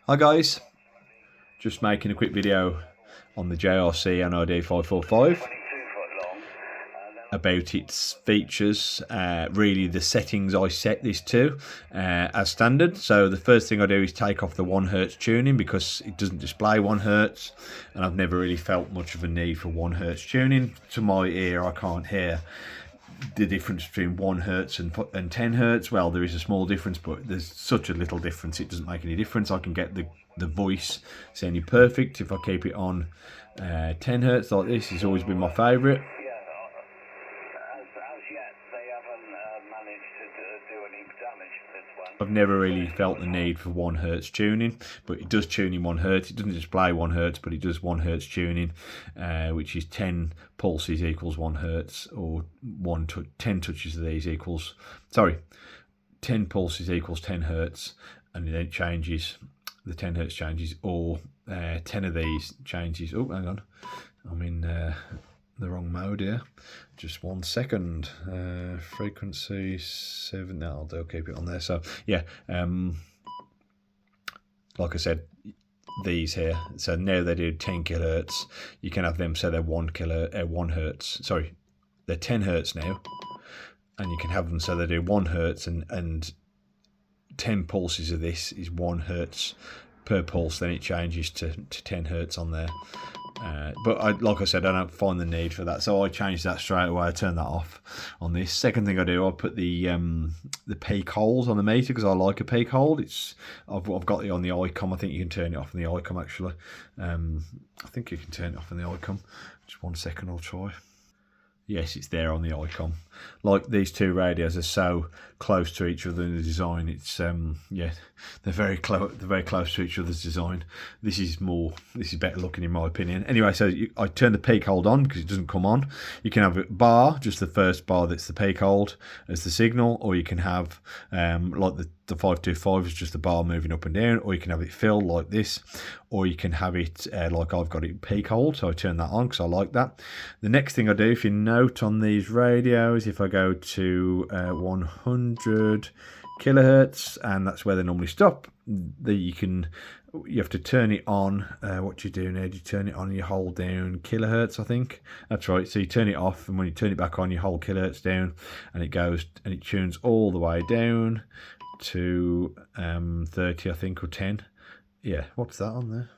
Hi guys, just making a quick video on the JRC NRD-545 about its features, really the settings I set this to as standard. So the first thing I do is take off the 1 Hz tuning because it doesn't display 1 Hz, and I've never really felt much of a need for 1 Hz tuning. To my ear, I can't hear the difference between 1 Hz and 10 Hz. Well, there is a small difference, but there's such a little difference it doesn't make any difference. I can get the voice sounding perfect if I keep it on 10 Hz like this. It's always been my favourite. I've never really felt the need for 1 Hz tuning, but it does tune in 1 Hz. It doesn't display 1 Hz, but it does 1 Hz tuning, which is 10 pulses equals 1 Hz, or 10 touches of these equals, 10 pulses equals 10 Hz, and then it changes, the 10 Hz changes, or 10 of these changes. Oh, hang on, I'm in the wrong mode here. Just 1 second. Frequency 7. No, I'll keep it on there. So yeah, like I said, these here. So now they do 10 kilohertz. You can have them so they're 1 Hertz. Sorry, they're 10 Hertz now, and you can have them so they do 1 Hertz, and 10 pulses of this is 1 Hertz per pulse. Then it changes to 10 Hertz on there. But like I said, I don't find the need for that, so I changed that straight away. I turned that off on this. Second thing I do, I put the peak hold on the meter because I like a peak hold. I've got it on the icon. I think you can turn it off on the icon actually. I think you can turn it off on the icon. Just 1 second, I'll try. Yes, it's there on the icon. Like, these two radios are so close to each other in the design. It's yeah, they're very close to each other's design. This is better looking in my opinion. Anyway, so I turn the peak hold on because it doesn't come on. You can have a bar, just the first bar that's the peak hold as the signal, or you can have like the 525 is just the bar moving up and down, or you can have it filled like this, or you can have it like I've got it peak hold, so I turn that on because I like that. The next thing I do, if you note on these radios, if I go to 100 kilohertz, and that's where they normally stop, you have to turn it on. What do you do now? You turn it on and you hold down kilohertz, I think. That's right. So you turn it off, and when you turn it back on, you hold kilohertz down, and it goes and it tunes all the way down to 30, I think, or 10. Yeah, what's that on there?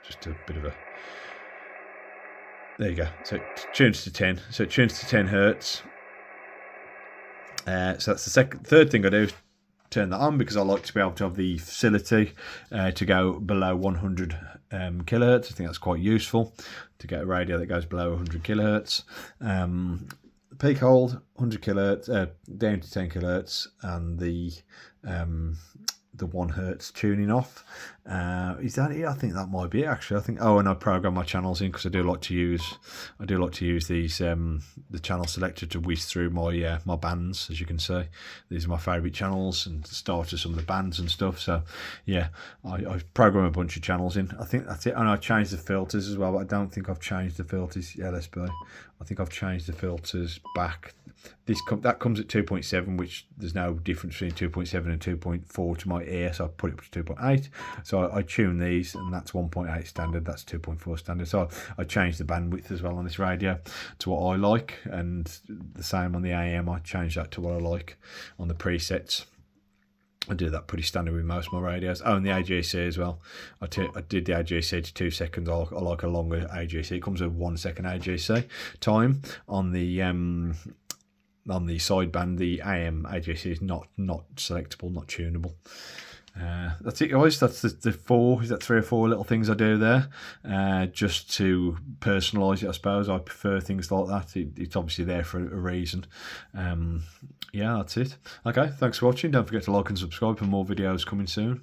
Just a bit of a... There you go. So it tunes to 10. So it tunes to 10 Hertz. So that's the third thing I do is turn that on because I like to be able to have the facility to go below 100 kilohertz. I think that's quite useful to get a radio that goes below 100 kilohertz. Peak hold 100 kilohertz down to 10 kilohertz, and the 1 Hertz tuning off. Is that it? I think that might be it actually. I think, oh, and I program my channels in because I do like to use these the channel selector to whiz through my my bands. As you can see, these are my favourite channels and the start of some of the bands and stuff. So yeah, I program a bunch of channels in. I think that's it. And I changed the filters as well, but I don't think I've changed the filters. LSB. I think I've changed the filters back. That comes at 2.7, which there's no difference between 2.7 and 2.4 to my ear, so I put it up to 2.8. So I tune these, and that's 1.8 standard, that's 2.4 standard. So I changed the bandwidth as well on this radio to what I like, and the same on the AM. I changed that to what I like on the presets. I do that pretty standard with most of my radios. Oh, and the AJC as well. I did the AJC to 2 seconds. I like a longer AJC. It comes with 1 second AJC time on the sideband. The AM AJC is not selectable, not tunable. That's it, guys. That's the 4. Is that 3 or 4 little things I do there, just to personalise it, I suppose. I prefer things like that. It's obviously there for a reason. Yeah, that's it. Okay, thanks for watching. Don't forget to like and subscribe for more videos coming soon.